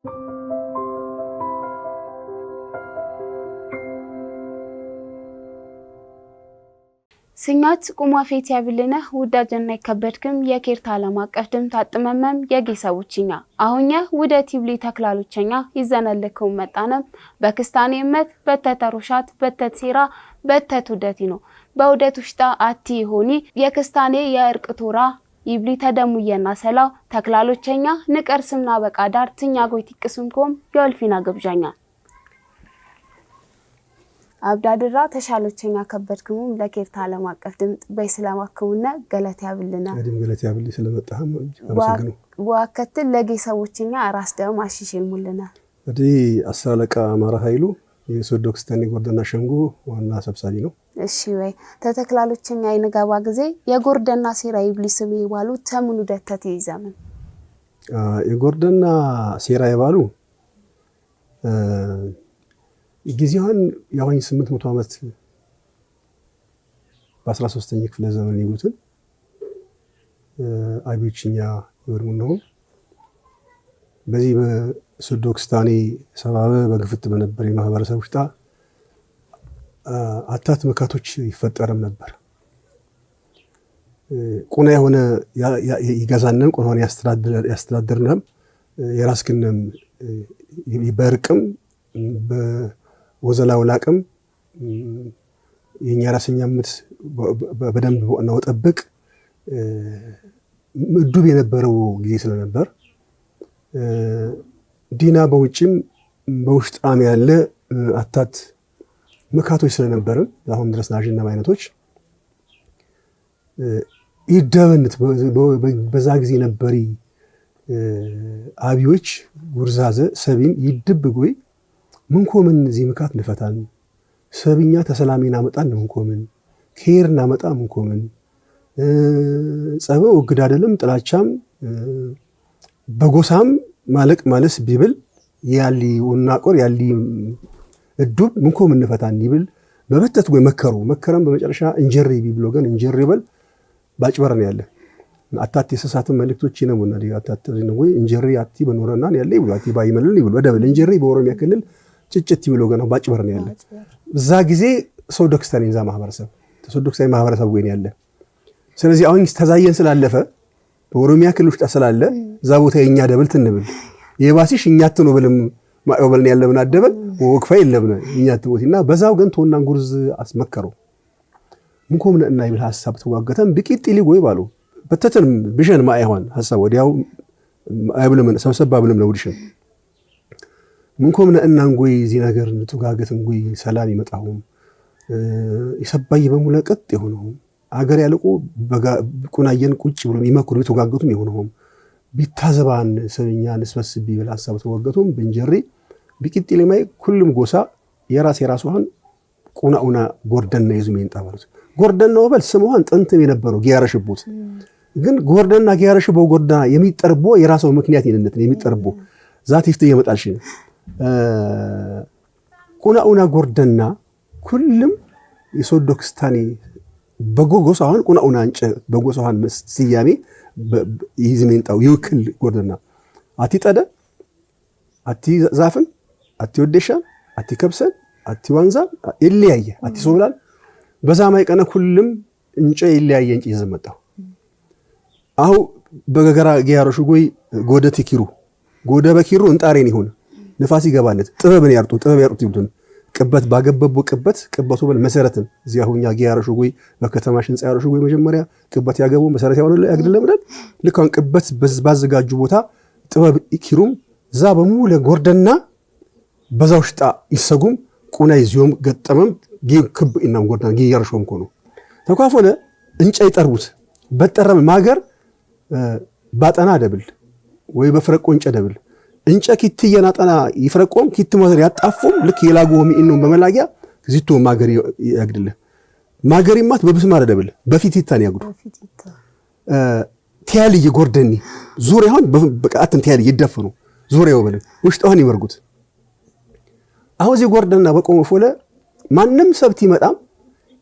ስኛት ቁማፌት ያብልነ ውዳጀና ይከበድክም የኬርታ ዓለም አቀፍ ድም ታጥመመም የጌሰውችኛ አሁኛ ወደ ቲብሊ ተክላሎችኛ ይዘነልከው መጣነም በክስታኔ መት በተተሩሻት በተትሲራ በተቱደቲ ነው በውደት ውሽጣ አቲ ሆኒ የክስታኔ የእርቅ ቶራ ይብሊ ተደሙየና ሰላው ተክላሎችኛ ንቀርስምና በቃዳር ትኛ ጎይትቅስምኮም የልፊና ግብዣኛ አብዳድራ ተሻሎችኛ ከበድክሙም ለኬርታ ዓለም አቀፍ ድምጥ በይስላማከውና ገለታ ያብልና አዲም ገለታ ያብል ስለመጣህም አመሰግኑ ዋከተ ለጌሰዎችኛ ራስ ደም አሽሽልሙልና አዲ አሳለቃ አማራ ኃይሉ የሶዶ ክስተኒ ጎርደና ሸንጎ ዋና ሰብሳቢ ነው እሺ ወይ ተተክላሎችኛ አይነጋባ ጊዜ የጎርደና ሴራ ይብሊስም ይባሉ ተምኑ ደተት ይዘምን የጎርደና ሴራ ይባሉ ጊዜውን ያወኝ 800 ዓመት በ13ኛ ክፍለ ዘመን ይሉትን አይቢችኛ ይወርሙ ነው በዚህ በሱዶክስታኒ ሰባበ በግፍት በነበር የማህበረሰብ ውስጥ አታት መካቶች ይፈጠርም ነበር ቁና የሆነ ይገዛነን ቁናውን ያስተዳድርነም የራስክንም ይበርቅም በወዘላው ላቅም የኛ ራስኛ ምት በደንብ ነው ጠብቅ ምዱብ የነበረው ጊዜ ስለነበር ዲና በውጭም በውሽጣም ያለ አታት መካቶች ስለነበር አሁን ድረስ ናጅና አይነቶች ይደበንት በዛ ጊዜ ነበሪ አቢዎች ጉርዛዘ ሰቢን ይድብጎይ ምንኮምን እዚህ መካት ንፈታን ሰብኛ ተሰላሚና መጣን ምንኮምን ኬርና መጣ ምንኮምን ጸበው ግድ አይደለም ጥላቻም በጎሳም ማለቅ ማለስ ቢብል ያሊ ወናቆር ያሊ እዱብ ምንኮምን ንፈታን ይብል በበተት ወይ መከረም በመጨረሻ እንጀሪ ቢብሎ ግን እንጀሪ በል ባጭበረን ያለ አታት የሰሳቱን መልእክቶች ይነሙና አታት ነው ወይ እንጀሪ አቲ በኖረና ያለ ይብሉ አቲ ባይመልን ይብሉ ወደብል እንጀሪ በኦሮሚያ ክልል ጭጭት ይብሎ ገና ባጭበረን ያለ እዛ ጊዜ ሶዶክስታኒ ዛ ማህበረሰብ ሶዶክስታኒ ማህበረሰብ ወይ ያለ ስለዚህ አሁን ተዛየን ስላለፈ በኦሮሚያ ክልል ውስጥ ስላለ ዛ ቦታ የኛ ደብል ትንብል የባሲሽ እኛት ነው ብለም ማይወበልን ያለብን አደበል ወክፋ የለብን እኛት ቦቲና በዛው ግን ቶና ጉርዝ አስመከሩ ምንኮም እና ይብል ሐሳብ ተዋገተን ብቂጥ ሊጎይ ባሉ በተተን ብሸን ማይሆን ሐሳብ ወዲያው አይብለም ሰብሰባ ብለም ነው ድሽን ምንኮም እና እንጎይ እዚ ነገር ተጋገተን ጎይ ሰላም ይመጣሁም ይሰባይ በሙለቀጥ የሆነው አገር ያለቁ ቁናየን ቁጭ ብሎ ይመክሩ ተጋገቱም የሆነው ቢታዘባን ሰብኛን ስበስብ ይብል ሐሳብ ተዋገቱም በእንጀሪ ቢቂጥ ሊማይ ሁሉም ጎሳ የራሱን ቁናኡና ጎርደና ይዙም ይንጣባሉት ጎርደና ወበል ስሙን ጥንትም የነበረው ጊያረሽቦት ግን ጎርደና ጊያረሽቦ ጎርደና የሚጠርቦ የራሱ ምክንያት ይነነት የሚጠርቦ ዛት ይፍት ይመጣልሽ ቁናኡና ጎርደና ሁሉም የሶዶክስታኒ በጎጎሳውን ቁናኡና አንጨ በጎሳውን መስያሜ ይዝሜንጣው ይውክል ጎርደና አቲ ጠደ አቲ ዛፍን አቲ ወደሻ አቲ ከብሰን አቲ ዋንዛ ይለያየ አቲ ሶብላል በዛ ማይቀነ ሁሉም እንጨ ይለያየ እንጨ ይዘመጣው አው በገገራ ጊያሮሽ ጎይ ጎደ ትኪሩ ጎደ በኪሩ እንጣሬን ይሁን ንፋስ ይገባለት ጥበብን ያርጡ ይብዱን ቅበት ባገበቡ ቅበቱ በል መሰረትን እዚያሁኛ ጊያሮሽ ጎይ በከተማሽ ህንጻ ያሮሽ ጎይ መጀመሪያ ቅበት ያገቡ መሰረት ያሆነ ያግድለምደን ልካን ቅበት ባዘጋጁ ቦታ ጥበብ ይኪሩም ዛ በሙሉ ጎርደና በዛው ሽጣ ይሰጉም ቁና ይዞም ገጠመም ክብ እናም ጎርደና ጊያሮሽም ኮኑ ተኳፎለ እንጨ ይጠርቡት በጠረም ማገር ባጠና ደብል ወይ በፍረቆ እንጨ ደብል እንጨ ኪትየና ጠና ይፍረቆም ኪት ማገር ያጣፉም ልክ የላጎም ኢኑም በመላጊያ ዚቶ ማገር ያግድለ ማገሪማት በብስማር ደብል በፊት ይታን ያግዱ ቲያሊ ይጎርደኒ ዙሪያውን በቃአትን ቲያሊ ይደፈኑ ዙሪያው በለ ውሽጣውን ይወርጉት አሁን እዚ ጎርደና በቆመ ፎለ ማንም ሰብት ይመጣም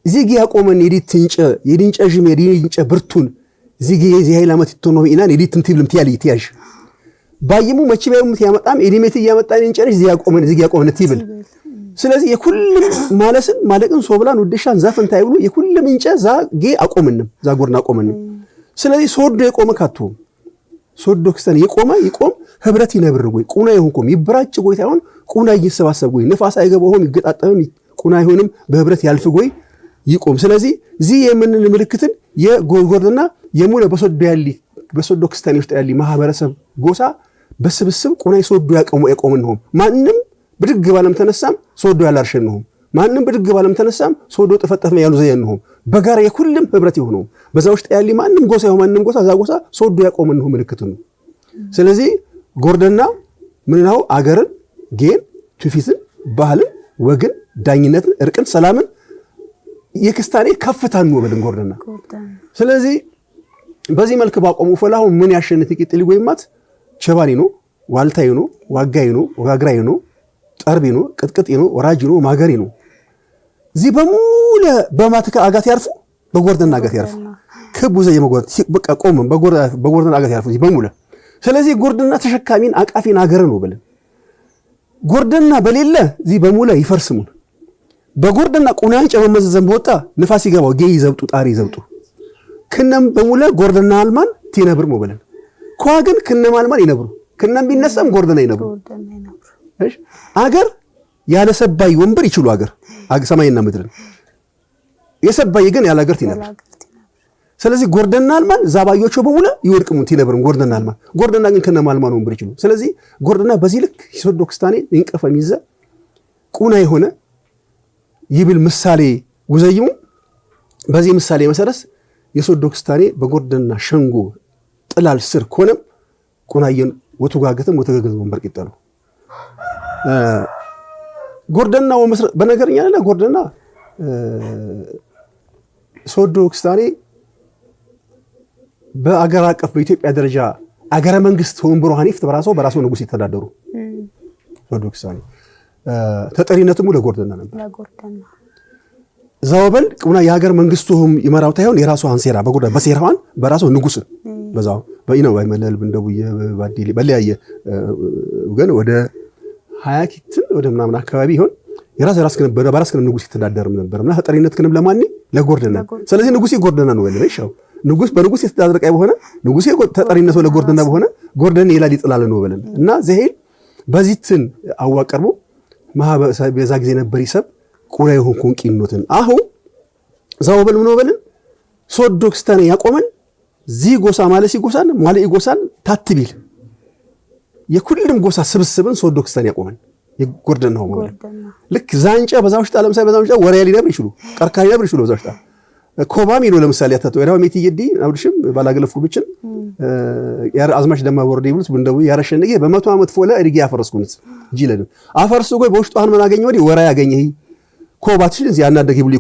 እዚህ ጊያ ቆመን የዲንጨ ጅም የዲንጨ ብርቱን እዚህ ጊዜ ኃይል አመት ይተነው ኢናን የዲትን ትብልም ቲያሊ ቲያሽ ባይሙ መችበው ያመጣም ኤዲሜት ያመጣን እንጨርሽ ዚያቆመን ትይብል ስለዚህ የኩልም ማለስን ማለቅን ሶብላን ወደሻን ዛፍን ታይብሉ የኩልም እንጨ ዛጌ አቆምንም ዛጎርና አቆምንም ስለዚህ ሶዶ የቆመ ካቱ ሶዶ ክስተን ይቆም ህብረት ይነብር ወይ ቁና ይሆንኩም ይብራጭ ወይ ታይሆን ቁና ይሰባሰብ ወይ ነፋስ አይገባውም ይገጣጠም ቁና ይሆንም በህብረት ያልፍ ወይ ይቆም ስለዚህ የምንን ምልክትን የጎርጎርና የሙለ በሶዶ ክስተን ውስጥ ያሊ ማህበረሰብ ጎሳ በስብስብ ቁና ይሶዶ ያቆመን ነው ማንንም ብድግ ባለም ተነሳም ሶዶ ያላርሸን ነው ማንንም ብድግ ባለም ተነሳም ሶዶ ተፈጠፈ ያሉ ዘየን ነው በጋራ የኩልም ህብረት ይሆነው በዛ ውስጥ ያሊ ማንንም ጎሳ ዛ ጎሳ ሶዶ ያቆመን ነው ምልክቱ ነው ስለዚህ ጎርደና ምን ነው አገርን ጌን ትውፊትን ባህልን ወግን ዳኝነትን እርቅን ሰላምን የክስታኔ ከፍታን ነው በልን ጎርደና ስለዚህ በዚህ መልክ ባቆሙ ፈላሁ ምን ያሸንት ይቅጥል ጎይማት ቸባኒ ነው ዋልታይ ነው ዋጋይ ነው ወጋግራይ ነው ጠርቢ ነው ቅጥቅጥ ነው ወራጅ ነው ማገሪ ነው ዚ በሙለ በማትከ አጋት ያርፉ በጎርደና አጋት ያርፉ ክቡ ዘይ መጎርድ በቃ ቆመን በጎርደና አጋት ያርፉ በሙለ ስለዚህ ጎርደና ተሸካሚን አቃፊን አገረ ነው በለን ጎርደና በሌለ ዚ በሙለ ይፈርስሙን በጎርደና ቁናን ጨመመዘዘን በወጣ ንፋስ ይገባው ጌይ ይዘብጡ ጣሪ ይዘብጡ ከነም በሙለ ጎርደና አልማን ትነብር ነው በለን ኳግን ከነም አልማን ይነብሩ ከነም ቢነሳም ጎርደና ይነብሩ እሺ አገር ያለ ሰባይ ወንበር ይችሉ አገር ሰማይና ምድርን የሰባይ ግን ያለ አገር ትነብር ስለዚህ ጎርደና አልማን ዛባዮቹ በሙለ ይወርቅሙን ትነብር ጎርደና ግን ከነም አልማን ወንበር ይችሉ ስለዚህ ጎርደና በዚህ ልክ ሶዶ ክስታኔ እንቀፈም ይዘ ቁና የሆነ ይብል ምሳሌ ወዘይሙ በዚህ ምሳሌ መሰረት የሶዶ ክስታኔ በጎርደና ሸንጎ ጥላል ስር ኮነም ቁናየን ወተጋገተም ወተገገዘ ወንበር ይጣሉ ጎርደና ወመስረት በነገርኛ አለ ጎርደና ሶዶ ክስታኔ በአገር አቀፍ በኢትዮጵያ ደረጃ አገረ መንግስት ወንበሩ ሐኒፍት በራሱ ንጉስ ይተዳደሩ ሶዶ ክስታኔ ተጠሪነቱም ለጎርደና ነበር ዛውበል ቁና የሀገር መንግስቱም ይመራው ታይሆን የራሱ አንሴራ በጎርዳ በሴራዋን በራሱ ንጉስ በዛው በኢነው አይመለል እንደው የባዲሊ በለያየ ወገን ወደ 20 ኪትን ወደ ምናምን አካባቢ ይሆን የራስ ከነበረ በራስ ንጉስ ይተዳደርም ነበርና ተጠሪነት ከነም ለማን ለጎርደና ስለዚህ ንጉስ ይጎርደና ነው ወለለ ይሻው በንጉስ የተዳደረቀ በሆነ ንጉስ ተጠሪነት ለጎርደና በሆነ ጎርደና ይላል ይጥላል ነው ወለለ እና ዘሄል በዚትን አዋቀርቡ ማህበረሰብ በዛ ጊዜ ነበር ይሰብ ቁና ይሁን ኮንቂኖትን አሁን ዛውበል ምን ወበልን ሶዶ ክስታኔ ያቆመን ዚ ጎሳ ማለት ይጎሳን ማለት ይጎሳን ታትቢል የኩልም ጎሳ ስብስብን ሶዶ ክስታኔ ያቆመን የጎርደናው ማለት ልክ ዛንጫ በዛው ውስጥ ዓለም ሳይ በዛው ውስጥ ወሬ ሊነብር ይችላል ቀርካሪ ነብር ይችላል በዛው ውስጥ ኮባም ይሉ ለምሳሌ ያታተው ያው ሜት ይዲ አውድሽም ባላገለፍኩ ብቻን ያር አዝማች ደማ ወርደ ይብሉት እንደው ያረሸነገ በመቶ ዓመት ፎለ እድጊ ያፈረስኩት ጂለን አፈርሱ ጎይ በውስጡ አሁን ምን አገኘ ወዲ ወራ ያገኘ ኮባትሽን እዚህ አናደግ ይብሉ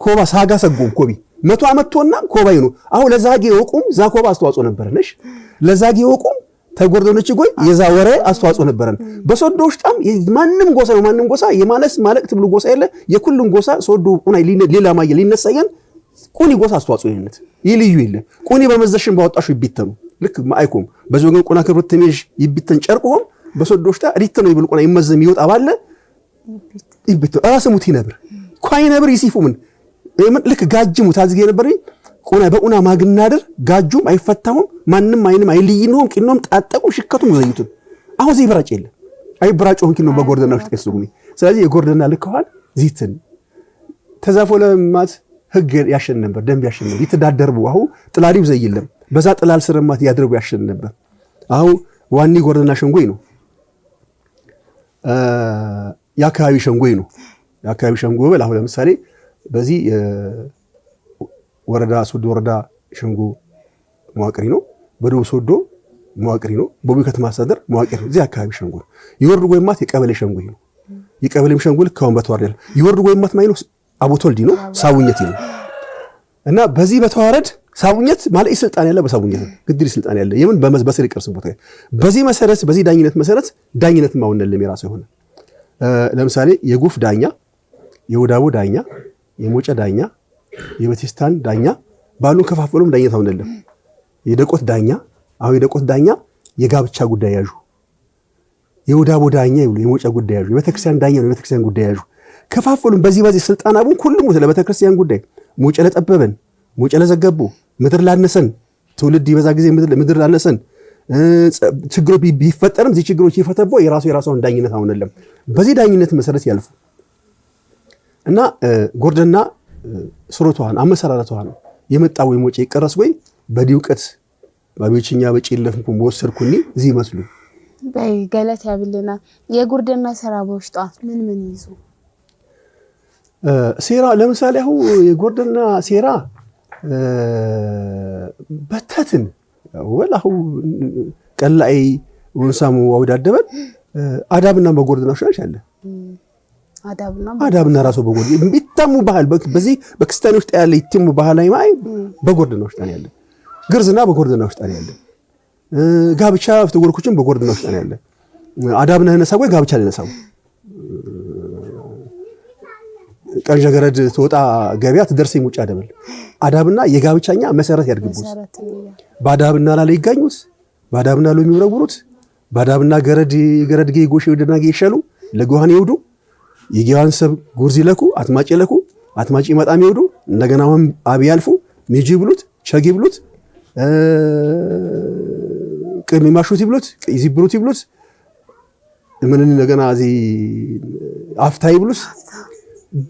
ኮባ ሳጋ ሰጎም ኮቢ መቶ ዓመት ቶና ኮባ ይኑ አሁን ለዛጌ ወቁም ዛ ኮባ አስተዋጽኦ ነበርነሽ ለዛጌ ወቁም ተጎርደኖች ጎይ የዛ ወሬ አስተዋጽኦ ነበረን በሶዶ ውስጥም ማንንም ጎሳ የማለስ ማለቅ ትብሉ ጎሳ የለ የኩሉም ጎሳ ሶዶ ቁናይ ሌላ ማየ ሊነሳየን ቁኒ ጎሳ አስተዋጽኦ ይነት ይልዩ ይለ ቁኒ በመዘሽን ባወጣሹ ይብተኑ ልክ ማይኮም በዞገን ቁና ክብርት ተሜሽ ይብተን ጨርቆም በሶዶ ውስጥ አዲተኑ ይብል ቁና ይመዘም ይወጣ ባለ ይብተኑ አራሰሙት ይነብር ኳይ ነብር ይሲፉምን ልክ ጋጅሙ ታዝጌ ነበር ቁና በቁና ማግናደር ጋጁም አይፈታሁም ማንንም አይንም አይልይነውም ቂኖም ጣጣቁ ሽከቱም ዘይቱን አሁን ዚህ ብራጭ የለ አይብራጭ ሆንኪ ነው በጎርደና ውስጥ ከስጉሚ ስለዚህ የጎርደና ልከዋል ዚትን ተዛፎለማት ህግ ያሸን ነበር ደንብ ያሸን ነበር ይተዳደርቡ አሁን ጥላሪው ዘይለም በዛ ጥላል ስርማት ያድርጉ ያሸን ነበር አሁን ዋኒ ጎርደና ሸንጎይ ነው ያካባቢ ሸንጎይ ነው ያካባቢ ሸንጎ በል አሁን ለምሳሌ በዚህ ወረዳ ሶዶ ወረዳ ሸንጎ መዋቅሪ ነው በደቡብ ሶዶ መዋቅሪ ነው በቡ ከተማ አስተዳደር መዋቅሪ ነው እዚህ አካባቢ ሸንጎ ይወርዱ ጎይማት የቀበሌ ሸንጎ ነው የቀበሌም ሸንጎ ልካውን በተዋረደ ይወርዱ ጎይማት ማይነው አቦቶልዲ ነው ሳቡኘት ነው እና በዚህ በተዋረድ ሳቡኘት ማለት ስልጣን ያለ በሳቡኘት ግድሪ ስልጣን ያለ የምን በመስበስር ይቀርስ ቦታ በዚህ መሰረት በዚህ ዳኝነት መሰረት ዳኝነት ማውነለም የራሱ ይሆነ ለምሳሌ የጉፍ ዳኛ የወዳቡ ዳኛ የሞጨ ዳኛ የበቲስታን ዳኛ ባሉ ከፋፈሉም ዳኝነት አውነለም የደቆት ዳኛ አሁን የደቆት ዳኛ የጋብቻ ጉዳይ ያዡ፣ የወዳ ቦዳኛ ይብሉ የሞጫ ጉዳይ ያዡ፣ የቤተክርስቲያን ዳኛ ነው የቤተክርስቲያን ጉዳይ ያዡ። ከፋፈሉን በዚህ ስልጣን አቡን ሁሉም ለቤተክርስቲያን ጉዳይ ሞጨ ለጠበበን ሞጨ ለዘገቡ ምድር ላነሰን ትውልድ ይበዛ ጊዜ ምድር ላነሰን ችግሩ ቢፈጠርም እዚህ ችግሮች ይፈተበው የራሱን ዳኝነት አሁንለም በዚህ ዳኝነት መሰረት ያልፉ እና ጎርደና ስሮቷን አመሰራረቷን የመጣው ወይ ሞጨ ይቀረስ ወይ በዲውቀት ባቢዎችኛ በጪለፍኩም ወሰርኩኒ እዚህ ይመስሉ በገለት ያብልና የጎርደና ስራ በውስጧ ምን ይዙ ሴራ ለምሳሌ አሁን የጎርደና ሴራ በተትን ወላሁ ቀላይ ወንሳሙ አውዳደበን አዳብና በጎርደና ሻሽ አለ አዳብና ራሱ በጎርደና ቢታሙ ባህል በዚህ በክርስቲያኖች ውስጥ ያለ ይትሙ ባህላዊ ማይ በጎርደና ውስጥ ያለ ግርዝና በጎርደና ውስጥ ያለ ጋብቻ ፍትጎርኩችን በጎርደና ውስጥ ያለ አዳብና ነሳው ወይ ጋብቻ ለነሳው ቀንጀ ገረድ ተወጣ ገበያ ትደርሰኝ ሙጫ ደብል አዳብና የጋብቻኛ መሰረት ያድርጉት ባዳብና ላይ ይጋኙት ባዳብና ላይ የሚወረውሩት ባዳብና ገረድ ጌ ጎሽ ወደና ጌ ይሻሉ ለጓሃን ይውዱ የጊዋን ሰብ ጉርዝ ይለኩ አትማጪ መጣም ይውዱ እንደገና ወም አብ ያልፉ ሚጂ ብሉት ቸጊ ብሉት ቅሚ ማሹት ይብሉት ይዚ ብሉት ይብሉት ምን እንደገና እዚ አፍታይ ብሉት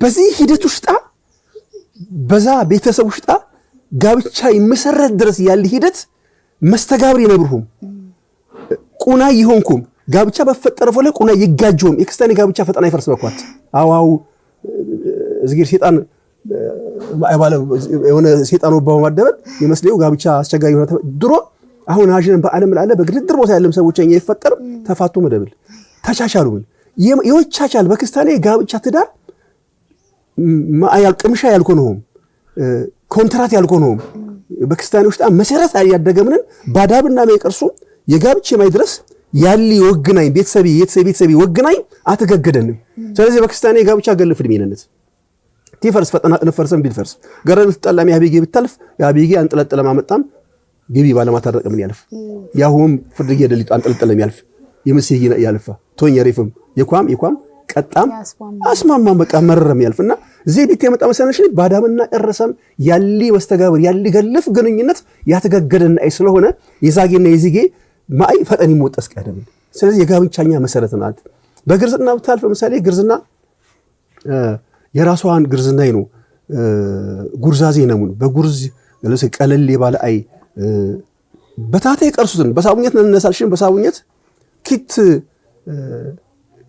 በዚህ ሂደት ውስጥ በዛ ቤተሰብ ውስጥ ጋብቻ ይመሰረት ድረስ ያለ ሂደት መስተጋብር የነብሩም ቁና ይሆንኩም ጋብቻ በፈጠረው ላይ ቁና ይጋጆም የክርስቲያን ጋብቻ ፈጠና ይፈርስ በኳት አዋው እዝጊር ሴጣን አይባለ የሆነ ሴጣን ወባው ማደበል ይመስለው ጋብቻ አስቸጋሪ ሆነ ድሮ አሁን አጅን በአለም ላይ በግድድር ቦታ ያለም ሰዎችኛ ይፈጠር ተፋቱ መደብል ተቻቻሉ ይወቻቻል በክርስቲያን ጋብቻ ትዳር ማያል ቅምሻ ያልኮነውም ኮንትራት ያልኮነውም በክርስቲያን ውስጥ መሰረት ያደገምንን ባዳብና ማይቀርሱ የጋብቻ ማይድረስ ያሊ ወግናይ ቤተሰቢ ወግናይ አተገገደንም ስለዚህ በክርስቲያን የጋብቻ ገልፍ ድሚነነት ቲፈርስ ፈጠና ነፈርሰን ቢልፈርስ ገረን ተጣላሚ ያቢጌ ብታልፍ ያቢጌ አንጠለጠለ ማመጣም ግቢ ባለማታረቅ ምን ያልፍ ያሁም ፍርድዬ ደሊጥ አንጠለጠለም ያልፍ የምስይ ያልፋ ቶኝ የሪፍም የኳም ቀጣም አስማማም በቃ መረረም ያልፍና ዘይት የመጣ መሰለሽ ባዳምና እረሰም ያሊ መስተጋብር ያሊ ገልፍ ግንኙነት ያተገገደና ስለሆነ የዛጌና የዚጌ ማይ ፈጠን ይሞጠስ ቀደም ስለዚህ የጋብቻኛ መሰረት ናት በግርዝና ብታልፍ ለምሳሌ ግርዝና የራሷን ግርዝና ነው ጉርዛዜ ነሙን በጉርዝ ለሰ ቀለል ይባል አይ በታቴ ቀርሱትን በሳቡኘት ነነሳልሽን በሳቡኘት ኪት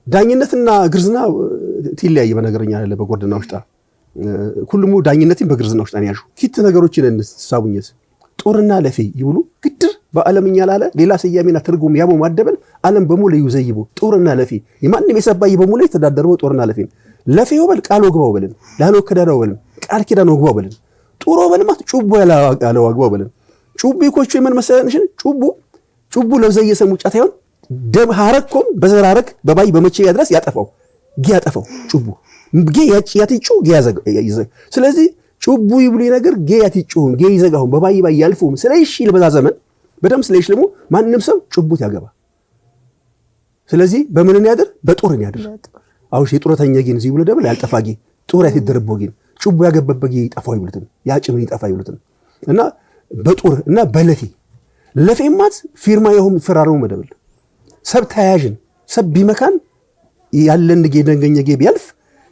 ዳኝነትና ግርዝና ትይለያይ በነገርኛ አለ በጎርደና ውስጥ ሁሉም ዳኝነትን በግርዝና ውስጥ ያያሹ ኪት ነገሮችን እንሳቡኘት ጦርና ለፊ ይብሉ ግድር በአለምኛ ላለ ሌላ ሰያሜና ትርጉም ያቦ ማደበል ዓለም በሙሉ ይዘይቡ ጦርና ለፊ የማንም የሰባይ በሙሉ ተዳደረው ጦርና ለፊው በል ቃል ወግባው በልን ላሎ ከዳዳው በልን ቃል ኪዳን ወግባው በልን ጦሮ በልማት ጩቦ ያለ ወግባው በልን ጩቦ ይኮቹ የምን መሰለሽን ጩቦ ለዘየ ሰሙጫት አይሆን ደም ሐረኩም በዘራረክ በባይ በመቼ ያድረስ ያጠፋው ጩቦ ያቲጩ ያዘ ስለዚህ ጩቦ ይብሉ ነገር ያቲጩ ይዘጋው በባይ ያልፉም ስለይሽ ለበዛ ዘመን በደም ስለይሽ ለሙ ማንንም ሰው ጩቦት ያገባ ስለዚህ በምን ያድር በጦርን ያድር አውሽ የጦረተኛ ግን እዚህ ብሎ ደብል ያልጠፋጊ ጦር ያትደረቦጊ ጩቦ ያገበበጊ ጠፋው ይብሉትን ያጭም ይጠፋ ይብሉትን እና በጦር እና ለፊማት ፊርማ ይሁን ፍራራው መደብል ሰብ ታያጅን ሰብ ቢመካን ያለን ገደንገኛ ገቢያልፍ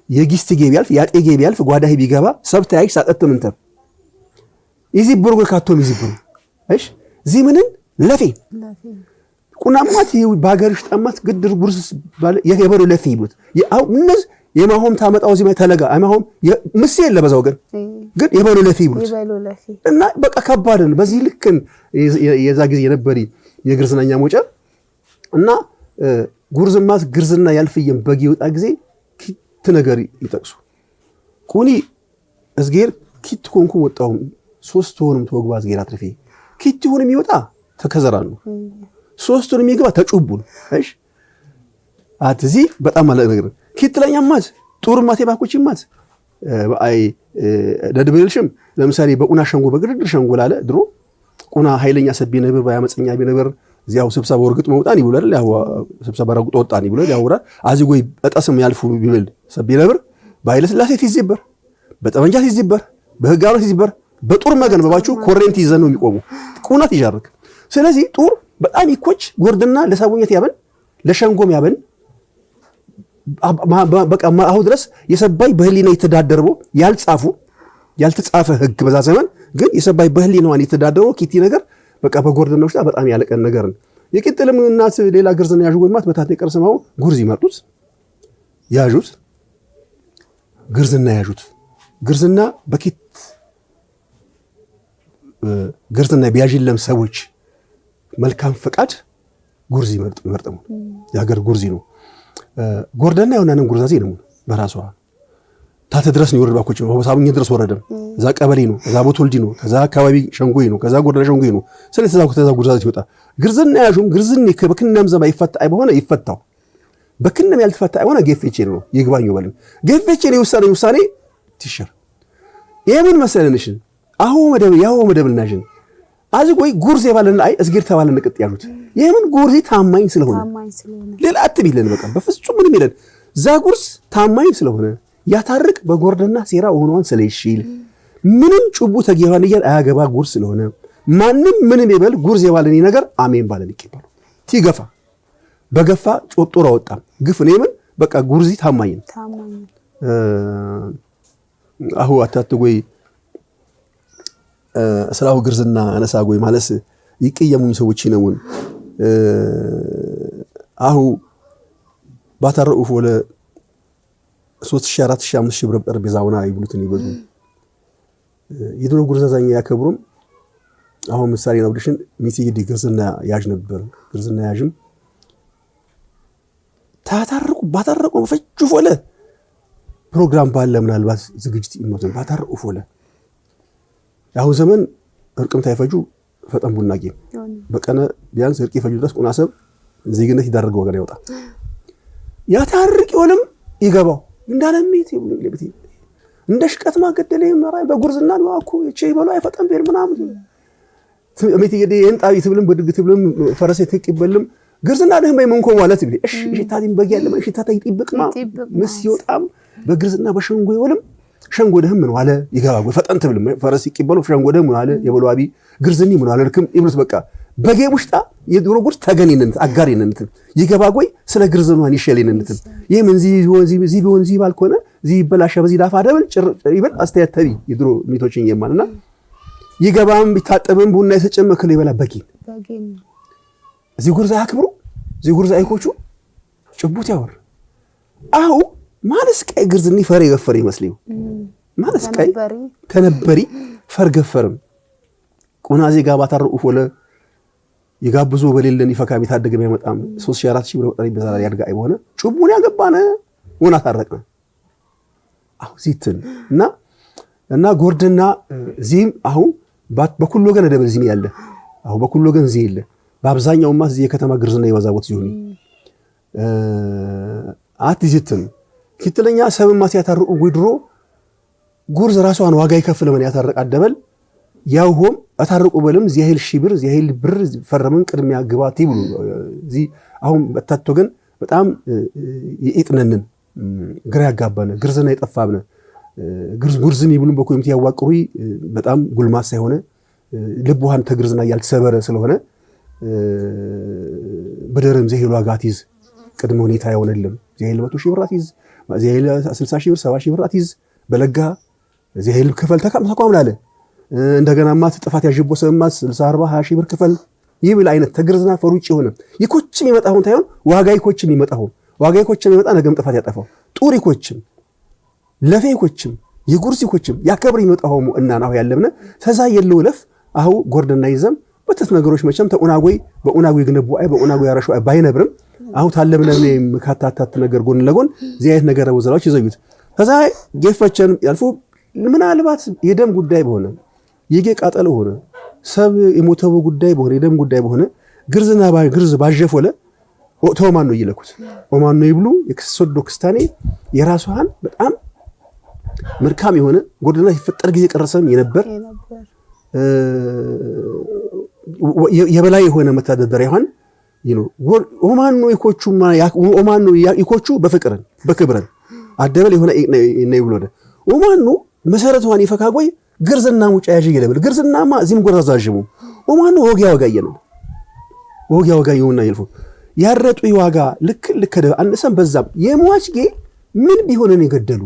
የጊስት ገቢያልፍ ያጤ ገቢያልፍ ጓዳህ ቢገባ ሰብ ታያጅ ሳጠተም እንተ እዚህ ብሩግ ካቶም እዚህ ብሩ እሺ ዚምንን ለፊ ቁናማት ባገርሽ ጣማት ግድር ጉርስ ባለ የበሩ ለፊ ይሉት ያው እነዚህ የማሆም ታመጣው እዚህ ተለጋ አይማሆም ምስል ለበዛው ግን የበሩ ለፊ ይሉት እና በቃ ከባድን በዚህ ልክን የዛ ጊዜ የነበሪ የግርዝናኛ ሞጫ እና ጉርዝማት ግርዝና ያልፍየም በጊ ወጣ ጊዜ ኪት ነገር ይጠቅሱ ቁኒ እዝጌር ኪት ኮንኩ ወጣው 3 ሆንም ተወግባ እዝጌር አትርፊ ኪት ሆንም ይወጣ ተከዘራሉ 3 ሆንም ይገባ ተጩቡን እሺ አትዚ በጣም ማለት ነገር ኪት ለኛማት ጦር ማቴ ባኮችማት አይ ደድበልሽም ለምሳሌ በቁና ሸንጎ በግድድር ሸንጎ ላለ ድሮ ቁና ኃይለኛ ሰቢ ነበር ባያመፀኛ ቢነበር እዚያው ስብሰባ ወርግጥ መውጣን ይብላል ያው ስብሰባ ረግጦ ወጣን ይብላል ያውራል አዚጎይ እጣስም ያልፉ ቢብል ሰቢለብር ባይለ ስላሴ ትይዝበር በጠመንጃ ትይዝበር በህጋው ትይዝበር በጦር መገን በባችሁ ኮሬንት ይዘን ነው የሚቆሙ ቁናት ይjarrክ ስለዚህ ጦር በጣም ይኮች ጎርድና ለሳቡኘት ያበን ለሸንጎም ያበን በቃ አሁን ድረስ የሰባይ በህሊና የተዳደረው ያልተጻፈ ህግ በዛ ዘመን ግን የሰባይ በህሊናዋን የተዳደረው ኪቲ ነገር በቃ በጎርድና ውስጥ በጣም ያለቀን ነገር ነው የቂጥልም እናት ሌላ ግርዝና ያዡ ወይማት በታቴ ቀርሰማው ጉርዝ ይመርጡት ያዡት ግርዝና ያዡት ግርዝና በኪት ግርዝና ቢያጅለም ሰዎች መልካም ፈቃድ ጉርዝ ይመርጠሙ ያገር ጉርዚ ነው ጎርደና የሆነን ጉርዛዜ ነው በራሷ ታተ ድረስ ነው ወረባኮች ነው ሳቡኝ ድረስ ወረደም እዛ ቀበሌ ነው እዛ ቦቶልዲ ነው ከዛ አካባቢ ሸንጎይ ነው ከዛ ጎርደና ሸንጎይ ነው ስለዚህ ተዛው ጉርዛዜ ይወጣ ግርዝና ያዡም ግርዝኒ በክነም ዘባ ይፈታ አይበሆነ ይፈታው በክነም ያልተፈታ አይሆነ ገፈቼ ነው ይግባኙ በለም ገፈቼ ነው ውሳኔ ትሽር የምን መሰለንሽ አሁ መደብልናሽን አዝጎይ ጉርዝ የባለን አይ እስጊር ተባለን ቅጥ ያሉት የምን ጉርዚ ታማኝ ስለሆነ ሌላ አትቢለን በቃ በፍጹም ምንም ይለን ዛ ጉርዝ ታማኝ ስለሆነ ያታርቅ በጎርደና ሴራ ሆኖን ስለይሽል ምንም ጩቡ ተገባን ይያል አያገባ ጉርዝ ስለሆነ ማንም ምንም ይበል ጉርዝ የባለን ነገር አሜን ባለን ይቀበሉ ትገፋ በገፋ ጾጦራ ወጣም ግፍ ነው የምን በቃ ጉርዚ ታማኝ አሁ አታትጎይ ስራው ግርዝና አነሳጎይ ማለት ይቀየሙኝ ሰዎች ነውን አሁ ባታረኡ ወለ 3000 4000 5000 ብር ጠረጴዛውና ይብሉትን ይበሉ ይድሮ ጉርዛዛኛ ያከብሩም አሁ ምሳሌ ነው ድሽን ሚሲዲ ግርዝና ያጅ ነበር ግርዝና ያጅም ባታረቁ ፈጭ ወለ ፕሮግራም ባለ ምናልባት ዝግጅት ይሞተን ባታረቁ ወለ ያው ዘመን እርቅም ታይፈጁ ፈጠን ቡና ጌም በቀነ ቢያንስ እርቅ ይፈጁ ድረስ ቁናሰብ ዜግነት ይዳርገው ወገን ያወጣ ያታርቅ ይወለም ይገባው እንዳለሚት ይብልብቲ እንደሽቀት ማገደለ ይመራይ በጉርዝና ነው አኩ እቺ ይበሉ አይፈጠን ቤር ምናምን እሜት ይገደ እንጣቢ ትብልም በድግት ትብልም ፈረሴ ተቀበልም ግርዝና ደህም በመንኮ ማለት ይብሊ እሺ ታዲም በግ ያለ ማለት ታታ ይጥብቅማ ምስ ይወጣም በግርዝና በሸንጎ ይወለም ሸንጎ ደህም ነው አለ ይገባው ፈጠን ትብልም ፈረስ ይቀበሉ ሸንጎ ደህም ነው አለ የበሏቢ ግርዝኒ ምን አለ ልክም ይብሉት በቃ በጌ ውሽጣ የድሮ ጉርዝ ተገኒነንት አጋሪነንት ይገባጎይ ስለ ግርዝኗን ይሸለነንት የምን ዚ ባልኮነ ዚ ይበላሻ በዚ ዳፋ ደብል ይበል አስተያተቢ የድሮ ሚቶችን የማልና ይገባም ቢታጠብም ቡና የተጨመከለ ይበላ በጊ እዚ ጉርዝ አክብሩ እዚ ጉርዝ አይኮቹ ጭቡት ያወር አው ማለስ ቀይ ግርዝኒ ፈር ይገፈር ይመስልዩ ማለስ ቀይ ከነበሪ ፈር ገፈርም ቁናዚ ጋባ ታርቁ ወለ ይጋብዙ በሌለን ይፈካም ይታደገም ያመጣም 3000 4000 ብር ወጣሪ በዛራ ያድጋ አይሆነ ጭቡን ያገባነ ወና ታረቀነ አው ዚትን እና ጎርድና ዚም አው በኩሉ ወገን ደበል ዚም ያለ አው በኩሉ ወገን ዚ ይለ በአብዛኛው ማስ ዚ የከተማ ግርዝና ይወዛቦት ሲሆን አትዚትን ክትለኛ ሰብም ማስ ያታርቁ ጉድሮ ጉርዝ ራሷን ዋጋ ይከፍል ማን ያታርቅ አደበል ያውሆም አታርቁ በለም ዚያሂል ሺብር ዚያሂል ብር ፈረምን ቅድሚያ ግባት ይብሉ ዚ አሁን በታቶ ግን በጣም ይጥነንን ግራ ያጋባነ ግርዝና ይጠፋብነ ጉርዝን ይብሉን በኮሚቴ ያዋቅሩ በጣም ጉልማስ ሳይሆነ ልቡሃን ተግርዝና ያልተሰበረ ስለሆነ በደረም ዚያሂል ዋጋቲዝ ቅድመ ሁኔታ ያወነለም ዚያሂል 100,000 ብር አትይዝ ዚያሂል 60,000 ብር 70,000 ብር አትይዝ በለጋ ዚያሂል ከፈል ተቋም ላለ እንደገና ማት ጥፋት ያጅቦ ሰማስ 60 40 20,000 ብር ከፈል ይብል አይነት ተግርዝና ፈሩጭ ሆነ ይኮችም ይመጣሁን ታዩን ዋጋ ይኮችም ይመጣሁ ዋጋ ይኮችም ይመጣ ነገም ጥፋት ያጠፋው ጡር ይኮችም ለፌ ይኮችም የጉርስ ይኮችም ያከብር ይመጣሁ እና ነው ያለብነ ተዛ የለው ለፍ አሁ ጎርድና ይዘም በተት ነገሮች መቸም ተኡናጎይ በኡናጎይ ግነቡ አይ በኡናጎይ ያረሹ አይ ባይነብርም አሁ ታለብነ መካታታት ነገር ጎን ለጎን ዚያየት ነገር ወዘራዎች ይዘዩት ተዛ ገፈቸን ያልፉ ምናልባት የደም ጉዳይ በሆነ የጌ ቃጠሎ ሆነ ሰብ የሞተው ጉዳይ በሆነ የደም ጉዳይ በሆነ ግርዝና ግርዝ ባጀፈለ ኦቶማን ነው ይለኩት ኦማን ነው ይብሉ የክሶዶ ክስታኔ የራሷን በጣም መልካም የሆነ ጎርድና ይፈጠር ጊዜ ቀረሰም የነበር የበላይ የሆነ መተዳደሪያ ይሆን ኦማን ነው ይኮቹ በፍቅርን በክብርን አደበል የሆነ ነው ብሎደ ኦማን ነው መሰረቷን ይፈካጎይ ግርዝና ሙጫ ያጅ ይለብል ግርዝናማ እዚህም ጎራዛጅሙ ኦማን ነው ወጊያ ወጋየውና ይልፉ ያረጡ ይዋጋ ልክ አንሰም በዛም የሟችጌ ምን ቢሆነን የገደሉ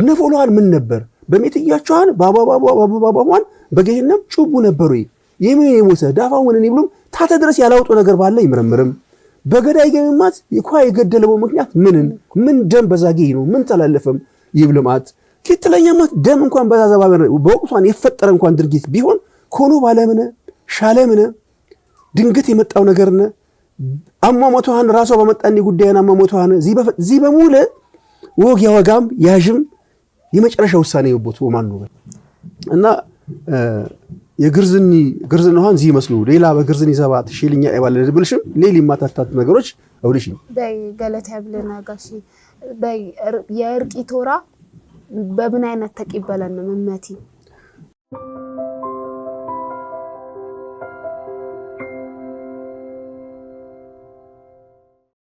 ነፎሏን ምን ነበር በሜትያቸዋን ባባባባባባባን በገህነም ጩቡ ነበሩ የምን የሞተ ዳፋው ምን ይብሉም ታተ ድረስ ያላውጡ ነገር ባለ ይምርምርም በገዳይ ገምማት ይኳ የገደለው ምክንያት ምን ደም በዛጌ ነው ምን ተላለፈም ይብልማት ክትለኛማት ደም እንኳን በዛዛባ በወቅቷን የፈጠረ እንኳን ድርጊት ቢሆን ኮኖ ባለምነ ሻለምነ ድንገት የመጣው ነገርነ አማሞቷን ራሷ በመጣኒ ጉዳይና አማሞቷን ዚ በሙለ ወግ ያወጋም ያጅም የመጨረሻ ውሳኔ ይወቦት ኦማን ነው እና የግርዝናዋን ዚ መስሉ ሌላ በግርዝኒ ሰባት ሺልኛ አይባለ ድብልሽም ሌሊ ማታታት ነገሮች አውልሽ በይ ገለታ ያብለና ጋሺ በይ የእርቂ ቶራ በምን አይነት ተቀበለን መመቲ